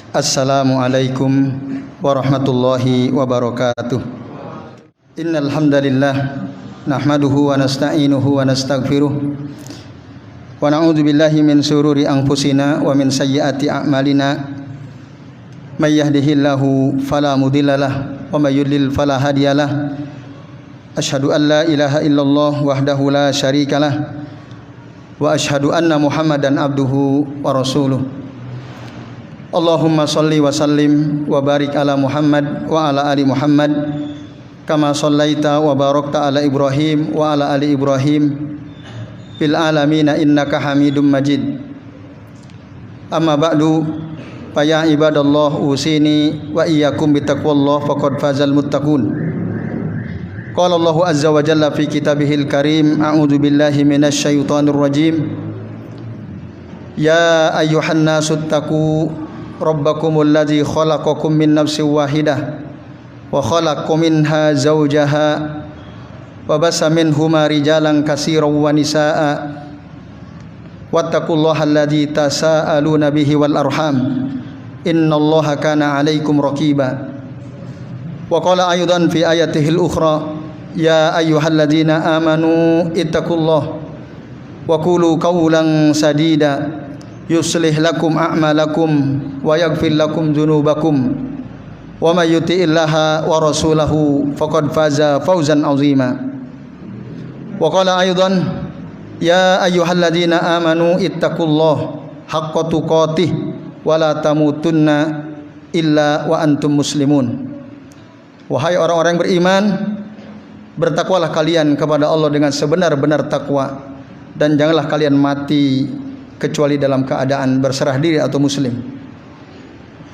Assalamualaikum warahmatullahi wabarakatuh. Innal hamdalillah nahmaduhu wa nasta'inuhu wa nastaghfiruh wa na'udzu billahi min shururi anfusina wa min sayyiati a'malina. May yahdihillahu fala mudhillalah wa may yudlil fala hadiyalah. Asyhadu an la ilaha illallah wahdahu la syarikalah wa asyhadu anna Muhammadan abduhu wa rasuluh. Allahumma salli wa sallim wa barik ala Muhammad wa ala ali Muhammad kama sallaita wa barakta ala Ibrahim wa ala ali Ibrahim fil alamina innaka Hamidum Majid. Amma ba'du, fa ya ibadallah usini wa iyyakum bitaqwallah faqad fazal muttaqun. Qala Allahu azza wa jalla fi kitabihil karim, a'udzu billahi minasy syaithanir rajim. Ya ayyuhan nasu taqu rabbakumul ladzi khalaqakum min nafsin wahidah wa khalaqa minha zawjaha wa bassa minhuma rijalan katsiran wa nisaa wattaqullaha alladzi tasaaluna bihi wal arham innallaha kana 'alaikum raqiba. Wa qala aydan fi ayatihil ukhra ya ayyuhalladzina amanu ittaqullaha wa qulu qawlan sadida yuslih lakum a'malakum wa yaghfir lakum dzunubakum wa may yuti'illaha wa rasulahu faqad faza fawzan 'azima. Wa qala aidan ya ayyuhalladzina amanu ittaqullaha haqqa tuqatih wa la tamutunna illa wa antum muslimun. Wahai orang-orang beriman, bertakwalah kalian kepada Allah dengan sebenar-benar takwa dan janganlah kalian mati kecuali dalam keadaan berserah diri atau muslim.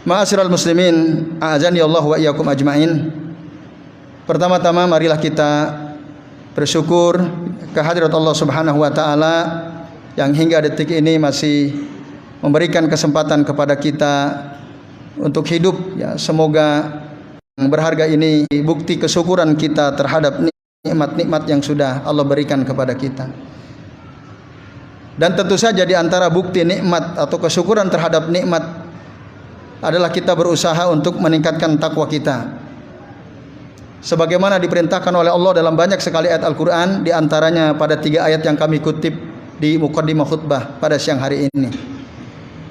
Ma'asyiral muslimin, a'azani Allah wa iyyakum ajmain. Pertama-tama marilah kita bersyukur kehadirat Allah Subhanahu wa taala yang hingga detik ini masih memberikan kesempatan kepada kita untuk hidup ya. Semoga yang berharga ini bukti kesyukuran kita terhadap nikmat-nikmat yang sudah Allah berikan kepada kita. Dan tentu saja di antara bukti nikmat atau kesyukuran terhadap nikmat adalah kita berusaha untuk meningkatkan takwa kita. Sebagaimana diperintahkan oleh Allah dalam banyak sekali ayat Al-Quran, di antaranya pada 3 ayat yang kami kutip di muqaddimah khutbah pada siang hari ini.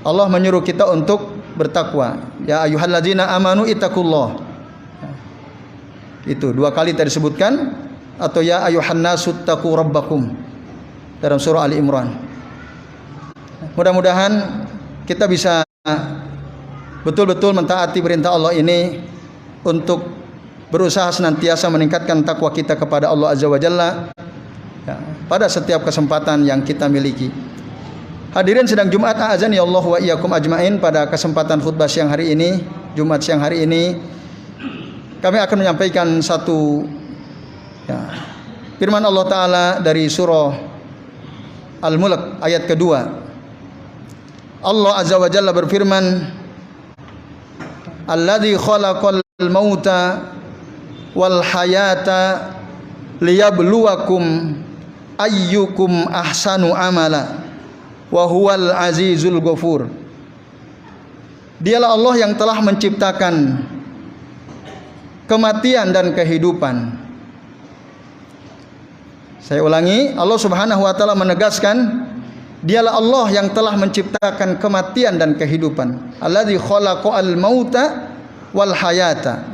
Allah menyuruh kita untuk bertakwa. Ya ayyuhalladzina amanu ittaqullah. Itu 2 kali tadi disebutkan, atau ya ayyuhan nasu taqu rabbakum dalam surah Ali Imran. Mudah-mudahan kita bisa betul-betul mentaati perintah Allah ini untuk berusaha senantiasa meningkatkan takwa kita kepada Allah Azza wa Jalla ya, pada setiap kesempatan yang kita miliki. Hadirin sidang Jumat, a'azani Allah wa iyyakum ajmain. Pada kesempatan khutbah siang hari ini, Jumat siang hari ini, kami akan menyampaikan satu ya, firman Allah Ta'ala dari surah Al-Mulk ayat kedua. Allah Azza wa Jalla berfirman, Alladzi khalaqal mauta wal hayata liyabluwakum ayyukum ahsanu amala wa huwal azizul ghafur. Dialah Allah yang telah menciptakan kematian dan kehidupan. Saya ulangi, Allah Subhanahu wa taala menegaskan, dialah Allah yang telah menciptakan kematian dan kehidupan. Alladzi khalaqal mauta wal hayata.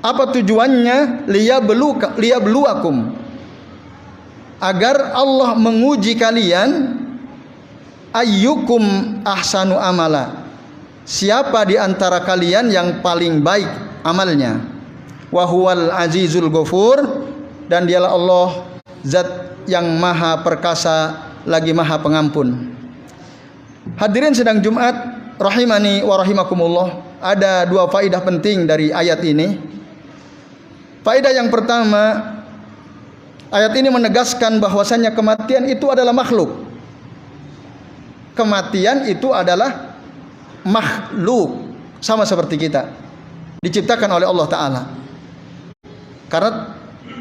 Apa tujuannya? Liyabluwakum. Agar Allah menguji kalian, ayyukum ahsanu amala. Siapa di antara kalian yang paling baik amalnya? Wa huwal azizul ghafur, dan dialah Allah zat yang maha perkasa lagi maha pengampun. Hadirin sedang Jumat rahimani wa rahimakumullah, ada 2 faidah penting dari ayat ini. Faidah yang pertama, ayat ini menegaskan bahwasanya kematian itu adalah makhluk. Kematian itu adalah makhluk, sama seperti kita, diciptakan oleh Allah Ta'ala. Karena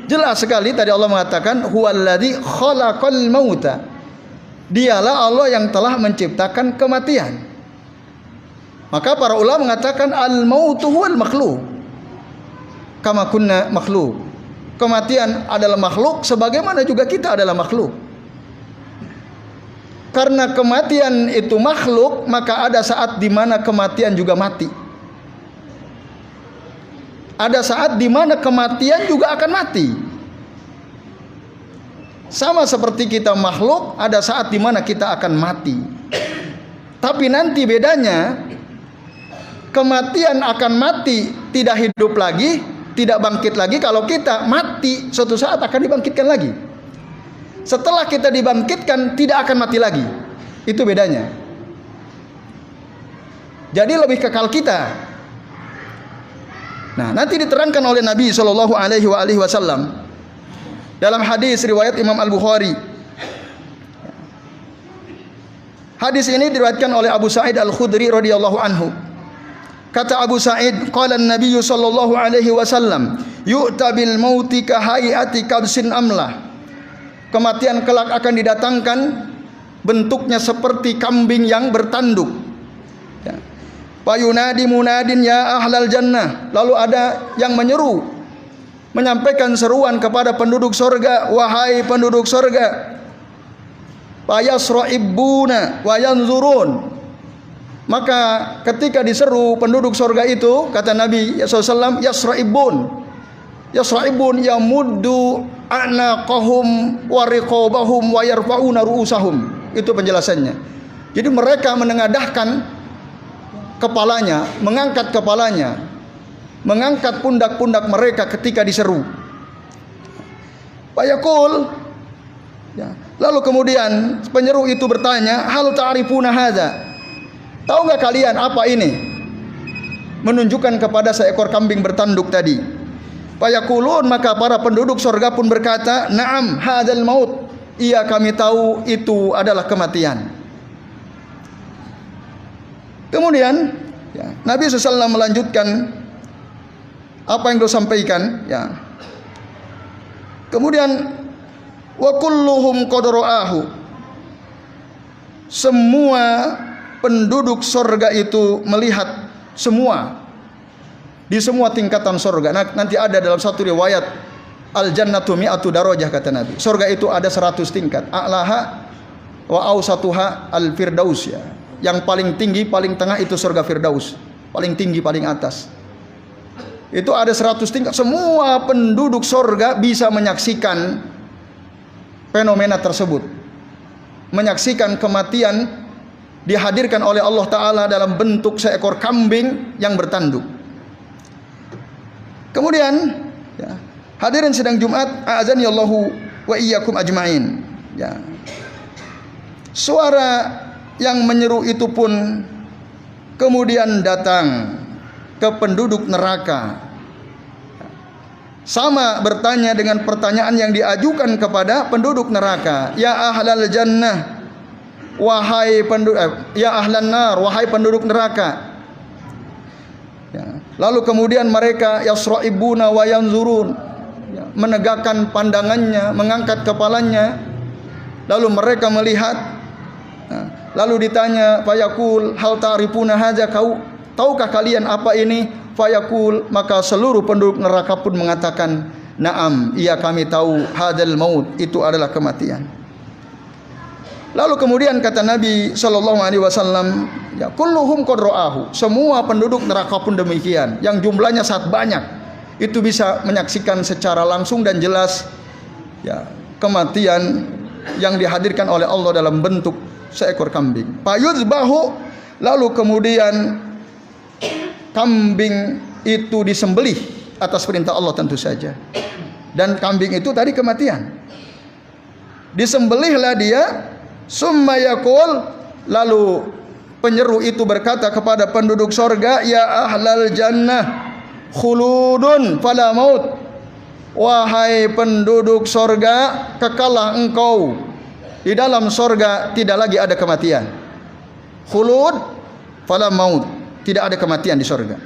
jelas sekali tadi Allah mengatakan huwallazi khalaqal mauta. Dialah Allah yang telah menciptakan kematian. Maka para ulama mengatakan al-mautu huwal makhluk. Kama kunna makhluk. Kematian adalah makhluk sebagaimana juga kita adalah makhluk. Karena kematian itu makhluk, maka ada saat di mana kematian juga mati. Ada saat di mana kematian juga akan mati. Sama seperti kita makhluk, ada saat di mana kita akan mati. Tapi nanti bedanya, kematian akan mati, tidak hidup lagi, tidak bangkit lagi. Kalau kita mati, suatu saat akan dibangkitkan lagi. Setelah kita dibangkitkan, tidak akan mati lagi. Itu bedanya. Jadi lebih kekal kita. Nah, nanti diterangkan oleh Nabi SAW dalam hadis riwayat Imam Al-Bukhari. Hadis ini diriwayatkan oleh Abu Sa'id Al-Khudri radhiyallahu anhu. Kata Abu Sa'id, qala an-nabiy sallallahu alaihi wasallam, yu'ta bil mauti ka hayati kabsin amlah. Kematian kelak akan didatangkan, bentuknya seperti kambing yang bertanduk. Ya. Fayunadi munadin ya ahlal jannah. Lalu ada yang menyeru, menyampaikan seruan kepada penduduk sorga, wahai penduduk sorga. Fayasra'ibuna wa yanzurun. Maka ketika diseru penduduk sorga itu, kata Nabi SAW, yasra'ibun yamuddu a'naqahum wa riqabahum wa yarfa'una ru'usahum. Itu penjelasannya. Jadi mereka menengadahkan kepalanya, mengangkat kepalanya, mengangkat pundak-pundak mereka ketika diseru. Fayaqul, ya. Lalu kemudian penyeru itu bertanya, hal ta'rifuna hadza? Tahu nggak kalian apa ini? Menunjukkan kepada seekor kambing bertanduk tadi. Fayaqulun, maka para penduduk surga pun berkata, na'am hadzal maut. Iya, kami tahu itu adalah kematian. Kemudian ya, Nabi SAW melanjutkan apa yang beliau sampaikan. Ya. Kemudian wa kulluhum qad ra'ahu. Semua penduduk sorga itu melihat semua, di semua tingkatan sorga. Nanti ada dalam satu riwayat, al jannatu mi'atu darajah, kata Nabi. Sorga itu ada 100 tingkat. A'laha wa awsatuha al firdaus, ya. Yang paling tinggi, paling tengah itu sorga firdaus. Paling tinggi, paling atas. Itu ada 100 tingkat. Semua penduduk sorga bisa menyaksikan fenomena tersebut. Menyaksikan kematian dihadirkan oleh Allah Ta'ala dalam bentuk seekor kambing yang bertanduk. Kemudian ya, hadirin sidang Jumat, a'azani Allahu wa iyyakum ajmain. Ya. Suara yang menyeru itu pun kemudian datang ke penduduk neraka. Sama bertanya dengan pertanyaan yang diajukan kepada penduduk neraka. Ya ahlal jannah, wahai penduduk, ya ahlan nar, wahai penduduk neraka. Ya. Lalu kemudian mereka yasra'ibuna wa yanzurun, ya, menegakkan pandangannya, mengangkat kepalanya, lalu mereka melihat. Nah, lalu ditanya, fayaqul hal ta'rifuna hadza, tahukah kalian apa ini? Fayaqul, maka seluruh penduduk neraka pun mengatakan, na'am, iya kami tahu, hadzal maut, itu adalah kematian. Lalu kemudian kata Nabi SAW, ya kulluhum qad ra'ahu. Semua penduduk neraka pun demikian, yang jumlahnya sangat banyak. Itu bisa menyaksikan secara langsung dan jelas ya, kematian yang dihadirkan oleh Allah dalam bentuk seekor kambing. Fayuzbahu, lalu kemudian kambing itu disembelih atas perintah Allah tentu saja. Dan kambing itu tadi kematian. Disembelihlah dia. Summa yaqul, lalu penyeru itu berkata kepada penduduk sorga, ya ahlal jannah khuludun fala maut. Wahai penduduk sorga, kekallah engkau, di dalam sorga tidak lagi ada kematian. Khulud fala maut, tidak ada kematian di sorga.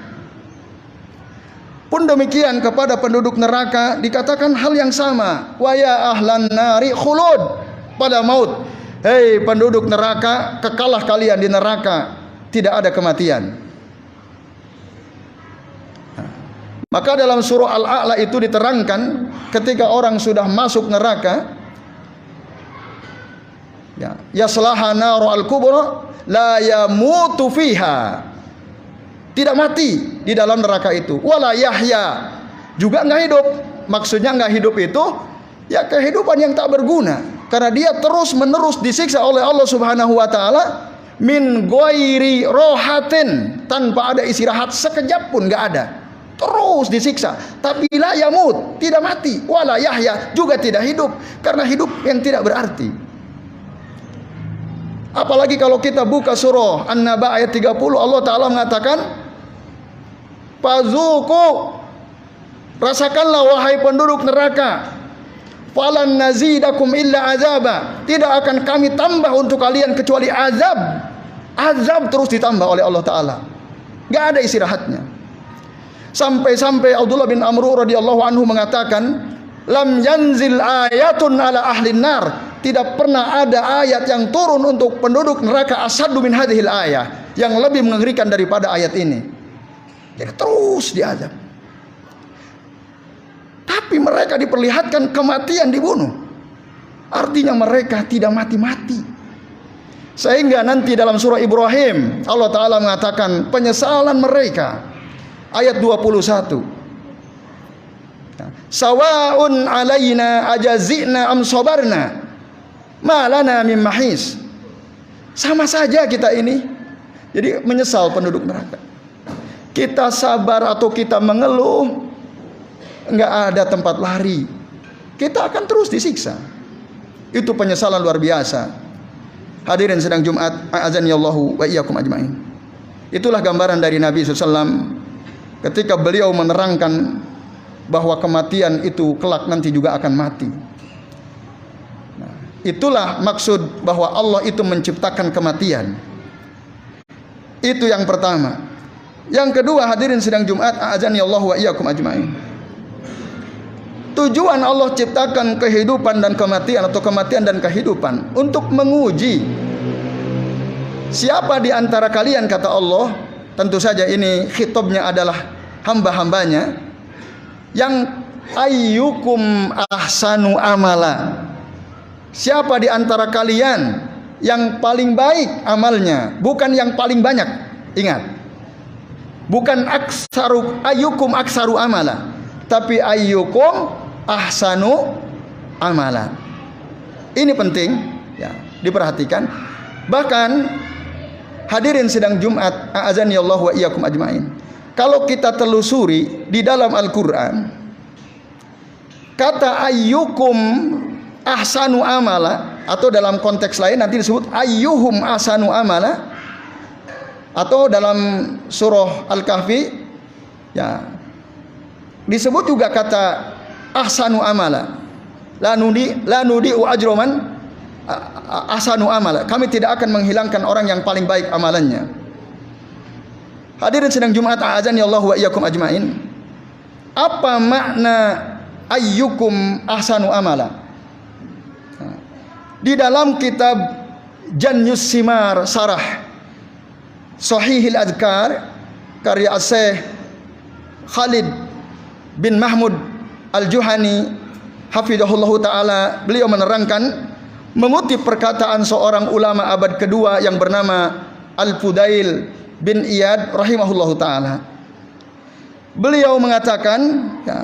Pun demikian kepada penduduk neraka dikatakan hal yang sama. Wa ya ahlan nari khulud fala maut. Hei penduduk neraka, kekallah kalian di neraka, tidak ada kematian. Maka dalam surah Al-A'la itu diterangkan ketika orang sudah masuk neraka, ya, yaslaha naru al-kubra la yamutu fiha, tidak mati di dalam neraka itu, wala yahya, juga nggak hidup. Maksudnya nggak hidup itu ya kehidupan yang tak berguna, karena dia terus menerus disiksa oleh Allah Subhanahu wa taala min ghairi rohatin, tanpa ada istirahat sekejap pun nggak ada, terus disiksa. Tapi la yamut, tidak mati, wala yahya, juga tidak hidup, karena hidup yang tidak berarti. Apalagi kalau kita buka surah An-Naba ayat 30, Allah Ta'ala mengatakan, Fazuku, rasakanlah wahai penduduk neraka, falan nazidakum illa azaba, tidak akan kami tambah untuk kalian kecuali azab. Azab terus ditambah oleh Allah Ta'ala, gak ada istirahatnya. Sampai-sampai Abdullah bin Amr radhiyallahu anhu mengatakan, lam yanzil ayatun ala ahli nar, tidak pernah ada ayat yang turun untuk penduduk neraka asaddu min hadhil ayah, yang lebih mengerikan daripada ayat ini. Jadi terus diazab. Tapi mereka diperlihatkan kematian, dibunuh. Artinya mereka tidak mati-mati. Sehingga nanti dalam surah Ibrahim Allah Ta'ala mengatakan penyesalan mereka, ayat 21, Sawa'un alaina ajazina am sabarna ma lana min mahis. Sama saja kita ini. Jadi menyesal penduduk neraka. Kita sabar atau kita mengeluh, enggak ada tempat lari. Kita akan terus disiksa. Itu penyesalan luar biasa. Hadirin sedang Jumat, a'azanillahu wa iyyakum ajmain. Itulah gambaran dari Nabi SAW ketika beliau menerangkan bahwa kematian itu kelak nanti juga akan mati. Nah, itulah maksud bahwa Allah itu menciptakan kematian. Itu yang pertama. Yang kedua, hadirin sedang Jumat, a'azanillahu wa iyyakum ajmain. Tujuan Allah ciptakan kehidupan dan kematian, atau kematian dan kehidupan, untuk menguji siapa di antara kalian, kata Allah. Tentu saja ini khitabnya adalah hamba-hambanya, yang ayyukum ahsanu amala. Siapa di antara kalian yang paling baik amalnya, bukan yang paling banyak. Ingat, bukan ayyukum aksaru amala, tapi ayyukum ahsanu amala. Ini penting ya, diperhatikan. Bahkan hadirin sidang Jumat, a'azanillahu wa iyyakum ajmain, kalau kita telusuri di dalam Al-Qur'an, kata ayyukum ahsanu amala, atau dalam konteks lain nanti disebut ayyuhum ahsanu amala, atau dalam surah Al-Kahfi ya disebut juga kata ahsanu amala, la nudi'u ajroman ahsanu amala, kami tidak akan menghilangkan orang yang paling baik amalannya. Hadirin sedang Jumat, a'azanillahu wa iyyakum ajmain, apa makna ayyukum ahsanu amala? Di dalam kitab Jannus Simar Sarah Sahihil Adhkar karya Syekh Khalid bin Mahmud Al-Juhani hafidhahullahu ta'ala, beliau menerangkan mengutip perkataan seorang ulama abad kedua yang bernama Al-Fudail bin Iyad rahimahullahu ta'ala. Beliau mengatakan ya,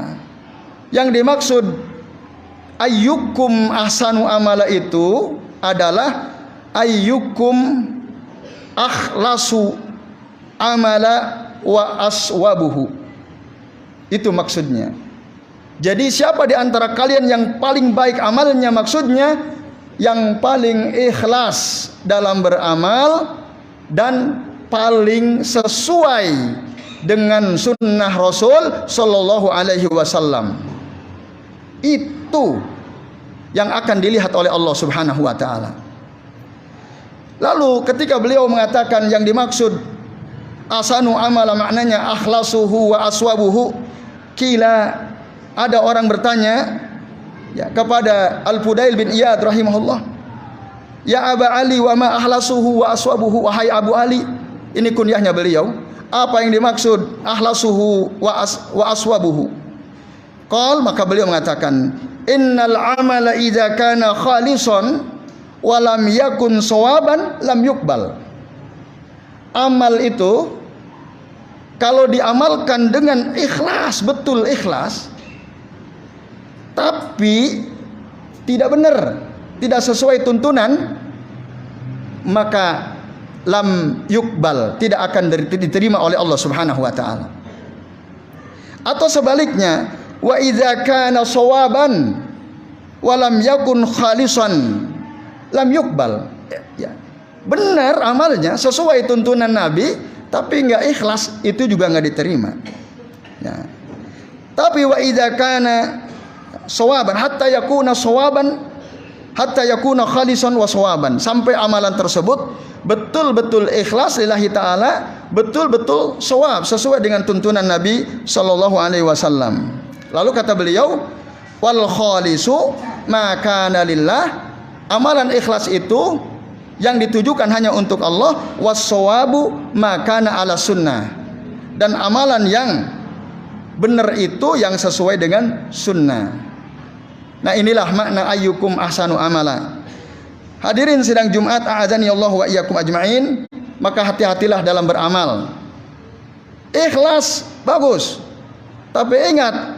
yang dimaksud ayyukum ahsanu amala itu adalah ayyukum akhlasu amala wa aswabuhu. Itu maksudnya. Jadi siapa di antara kalian yang paling baik amalnya, maksudnya yang paling ikhlas dalam beramal dan paling sesuai dengan sunnah Rasul Sallallahu Alaihi Wasallam. Itu yang akan dilihat oleh Allah Subhanahu Wa Taala. Lalu ketika beliau mengatakan yang dimaksud asanu amala maknanya akhlasuhu wa aswabuhu, kila, ada orang bertanya ya, kepada Al-Fudail bin Iyad rahimahullah, ya Aba Ali wa ma akhlasuhu wa aswabuhu, wahai Abu Ali, ini kunyahnya beliau, Apa yang dimaksud akhlasuhu wa aswabuhu? Qal, maka beliau mengatakan, innal amala idza kana khalisan wa lam yakun sawaban lam yuqbal. Amal itu kalau diamalkan dengan ikhlas, betul ikhlas, tapi tidak benar, tidak sesuai tuntunan, maka lam yuqbal, tidak akan diterima oleh Allah Subhanahu wa taala. Atau sebaliknya, wa idza kana shawaban wa lam yakun khalisan lam yuqbal. Ya, benar amalnya sesuai tuntunan Nabi, tapi enggak ikhlas, itu juga enggak diterima. Ya. Tapi wa idza kana shawaban hatta yakuna shawaban hatta yakuna khalisan wa shawaban, sampai amalan tersebut betul-betul ikhlas lillahi ta'ala, betul-betul shawab, sesuai dengan tuntunan Nabi sallallahu alaihi wasallam. Lalu kata beliau, wal khalisu ma kana lillah, amalan ikhlas itu yang ditujukan hanya untuk Allah, was shawabu ma kana ala sunnah, dan amalan yang benar itu yang sesuai dengan sunnah. Nah, inilah makna ayyukum ahsanu amala. Hadirin sidang Jumat, a'adzani Allah wa iyyakum ajmain. Maka hati-hatilah dalam beramal. Ikhlas bagus, tapi ingat,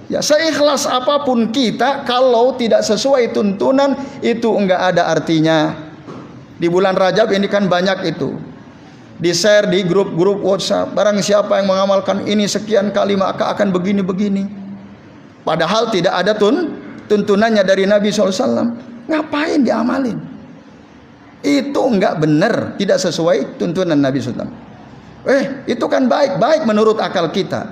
ya, seikhlas apapun kita, kalau tidak sesuai tuntunan, itu enggak ada artinya. Di bulan Rajab ini kan banyak itu di-share di grup-grup WhatsApp, barang siapa yang mengamalkan ini sekian kali maka akan begini-begini. Padahal tidak ada tuntunannya dari Nabi SAW. Ngapain diamalin? Itu enggak benar, tidak sesuai tuntunan Nabi SAW. Itu kan baik-baik menurut akal kita.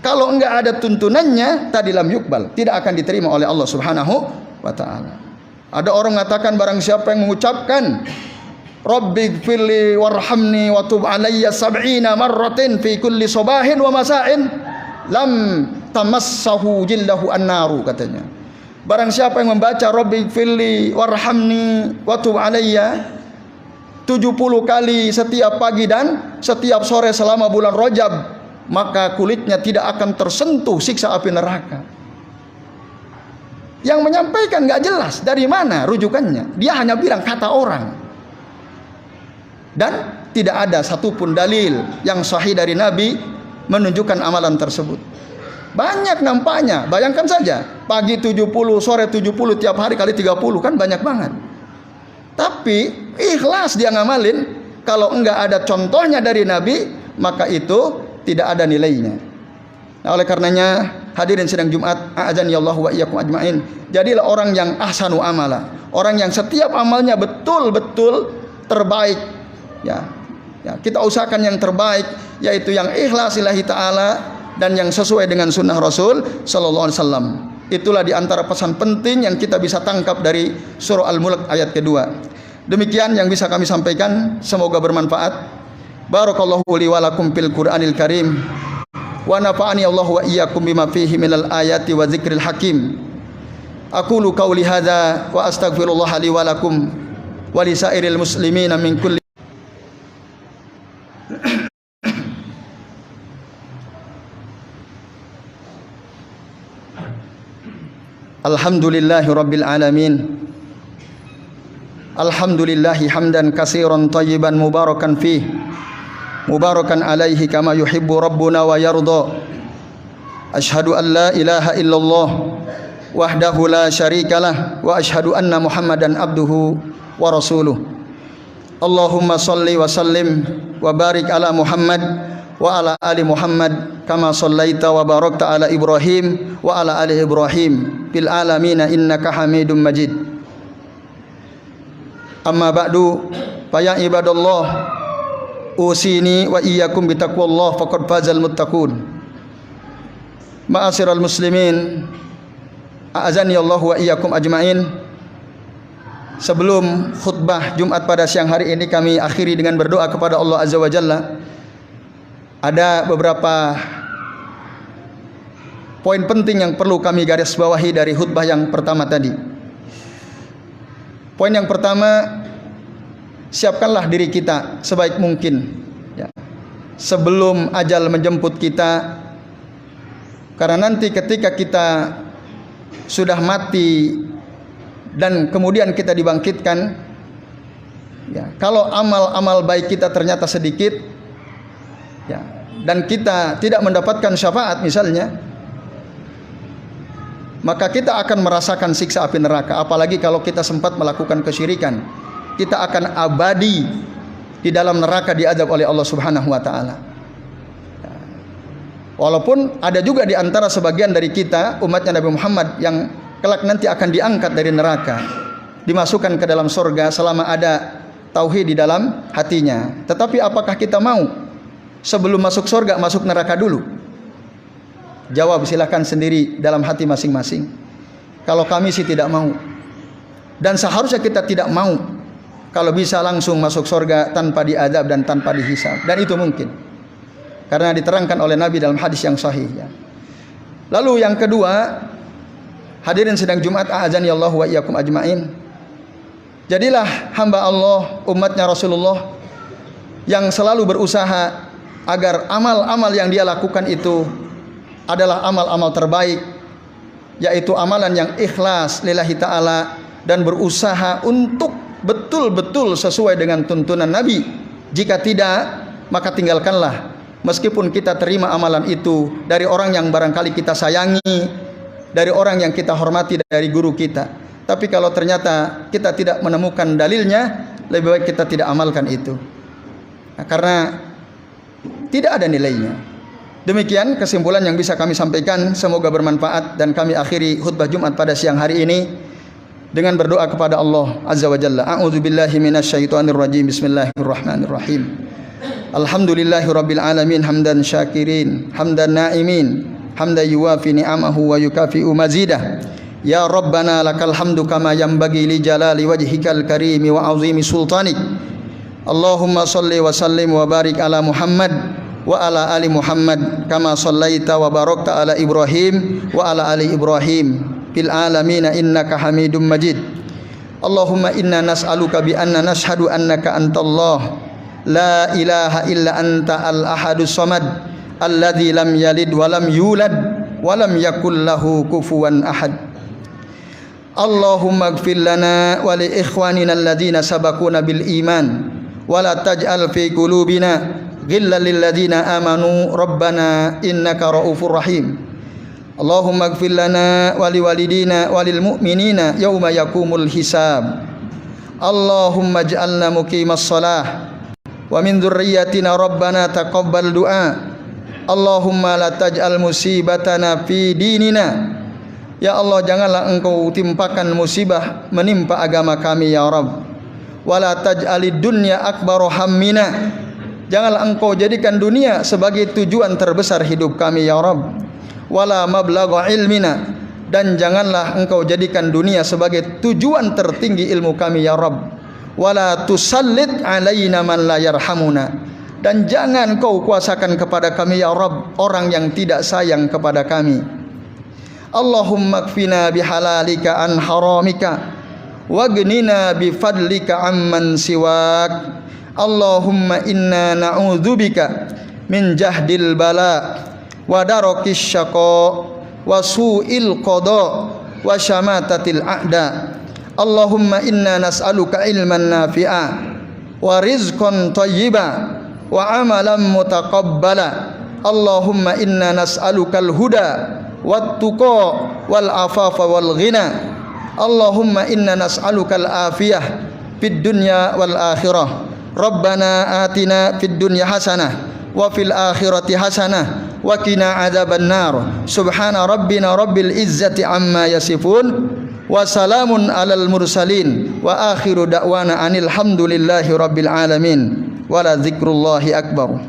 Kalau enggak ada tuntunannya, tadi lam yukbal, tidak akan diterima oleh Allah Subhanahu wa ta'ala. Ada orang mengatakan, barang siapa yang mengucapkan Rabbighfirli warhamni wa tub alayya sab'ina marratin fi kulli sabahin wa masa'in lam tamassahu jillahu an-naru, katanya. Barang siapa yang membaca Rabbighfirli warhamni wa tub alayya 70 kali setiap pagi dan setiap sore selama bulan Rajab, maka kulitnya tidak akan tersentuh siksa api neraka. Yang menyampaikan nggak jelas dari mana rujukannya. Dia hanya bilang kata orang, dan tidak ada satupun dalil yang sahih dari Nabi menunjukkan amalan tersebut. Banyak nampaknya, bayangkan saja, pagi 70, sore 70, tiap hari kali 30, kan banyak banget. Tapi ikhlas dia ngamalin, kalau enggak ada contohnya dari Nabi, maka itu tidak ada nilainya. Nah, oleh karenanya, hadirin sidang Jumat, a'adzani Allah wa iyyakum ajmain, jadilah orang yang ahsanu amala, orang yang setiap amalnya betul-betul terbaik. Ya, kita usahakan yang terbaik, yaitu yang ikhlas lillahi ta'ala dan yang sesuai dengan sunnah Rasul sallallahu alaihi wasallam. Itulah diantara pesan penting yang kita bisa tangkap dari surah Al-Mulk ayat kedua. Demikian yang bisa kami sampaikan, semoga bermanfaat. Barakallahu li wa lakum fil Qur'anil Karim, wa nafa'ani Allah wa iyyakum bima fihi minal ayati wa dzikril hakim. Aqulu qauli hadza wa astaghfirullah li wa lakum wa li sairil muslimina min kulli. Alhamdulillahi rabbil alamin. Alhamdulillahi hamdan katsiran tayyiban mubarakan fih, mubarakan alaihi kama yuhibbu rabbuna wa yarda. Ashhadu an la ilaha illallah wahdahu la syarikalah, wa ashhadu anna Muhammadan abduhu wa rasuluh. Allahumma salli wa sallim wa barik ala Muhammad wa ala ali Muhammad kama sallaita wa barakta ala Ibrahim wa ala ali Ibrahim fil alamin innaka Hamidum Majid. Amma ba'du, fa ya ibadallah, usini wa iyyakum bitaqwallah faqad fazal muttaqun. Ma'asyiral muslimin, a'azani Allah wa iyyakum ajmain. Sebelum khutbah Jumat pada siang hari ini, kami akhiri dengan berdoa kepada Allah Azza wa Jalla. Ada beberapa poin penting yang perlu kami garis bawahi dari khutbah yang pertama tadi. Poin yang pertama, siapkanlah diri kita sebaik mungkin, ya. sebelum ajal menjemput kita. Karena nanti ketika kita sudah mati dan kemudian kita dibangkitkan, ya, kalau amal-amal baik kita ternyata sedikit, ya, dan kita tidak mendapatkan syafaat misalnya, maka kita akan merasakan siksa api neraka. Apalagi kalau kita sempat melakukan kesyirikan, kita akan abadi di dalam neraka, diazab oleh Allah Subhanahu wa taala. Walaupun ada juga di antara sebagian dari kita, umatnya Nabi Muhammad, yang kelak nanti akan diangkat dari neraka, dimasukkan ke dalam surga selama ada tauhid di dalam hatinya. Tetapi apakah kita mau sebelum masuk surga masuk neraka dulu? Jawab silakan sendiri dalam hati masing-masing. Kalau kami sih tidak mau. Dan seharusnya kita tidak mau kalau bisa langsung masuk surga tanpa diazab dan tanpa dihisab. Dan itu mungkin, karena diterangkan oleh Nabi dalam hadis yang sahih, ya. Lalu yang kedua, hadirin sidang Jumat, a'azani Allah wa iyyakum ajmain. Jadilah hamba Allah, umatnya Rasulullah, yang selalu berusaha agar amal-amal yang dia lakukan itu adalah amal-amal terbaik, yaitu amalan yang ikhlas lillahi ta'ala dan berusaha untuk betul-betul sesuai dengan tuntunan Nabi. Jika tidak, maka tinggalkanlah. Meskipun kita terima amalan itu dari orang yang barangkali kita sayangi, dari orang yang kita hormati, dari guru kita, tapi kalau ternyata kita tidak menemukan dalilnya, lebih baik kita tidak amalkan itu, nah, karena tidak ada nilainya. Demikian kesimpulan yang bisa kami sampaikan. Semoga bermanfaat, dan kami akhiri khutbah Jumat pada siang hari ini dengan berdoa kepada Allah Azza wa Jalla. A'udzubillahi minasyaitonir rajim. Bismillahirrahmanirrahim. Alhamdulillahi rabbil alamin, hamdan syakirin, hamdan naimin, hamdan yuwafi ni'amahu wa yukafi'u mazidah. Ya Rabbana lakal hamdu kama yanbaghi li jalali wajhikal karimi wa azimi sultanik. Allahumma salli wa sallim wa barik ala Muhammad wa ala ali Muhammad kama sallaita wa barakta ala Ibrahim wa ala ali Ibrahim fil alamin innaka Hamidum Majid. Allahumma inna nas'aluka bi anna nashhadu annaka antallah la ilaha illa anta al-ahadus samad alladzi lam yalid wa lam yulad wa lam yakul lahu kufuwan ahad. Allahumma ighfir lana wa li ikhwanina alladzina sabaquna bil iman wa la taj'al fi qulubina ghillan lil ladzina amanu rabbana innaka raufur rahim. Allahumma ighfir lana wa li walidina wa lil mu'minina yauma yaqumul hisab. Allahumma ij'alna muqimas shalah wa min dzurriyyatina rabbana taqabbal du'a. Allahumma la taj'al musibatana fi dinina. Ya Allah, janganlah engkau timpakan musibah menimpa agama kami ya Rabb. Wa la taj'alid dunya akbaru hammina. Janganlah engkau jadikan dunia sebagai tujuan terbesar hidup kami ya Rabb. Wala mablagha ilmina. Dan janganlah engkau jadikan dunia sebagai tujuan tertinggi ilmu kami ya Rabb. Wala tusallit alaina man la yarhamuna. Dan jangan kau kuasakan kepada kami ya Rabb orang yang tidak sayang kepada kami. Allahumma kfina bihalalika an haramika wagnina bifadlika amman siwak. Allahumma inna na'udzubika min jahdil bala wa darakis syaqa wa su'il qada wa syamatatil a'da. Allahumma inna nas'aluka ilman nafi'a wa rizqan thayyiba wa amalan mutaqabbala. Allahumma inna nas'aluka al-huda wat tuqa wal afafa wal ghina. Allahumma inna nas'aluka al-afiyah fid dunya wal akhirah. Rabbana atina fid dunya hasanah wa fil akhirati hasanah wa qina adzaban nar. Subhana rabbina rabbil izzati amma yasifun wa salamun alal mursalin wa akhiru da'wana anil hamdulillahi rabbil alamin. Wala dzikrullahi akbar.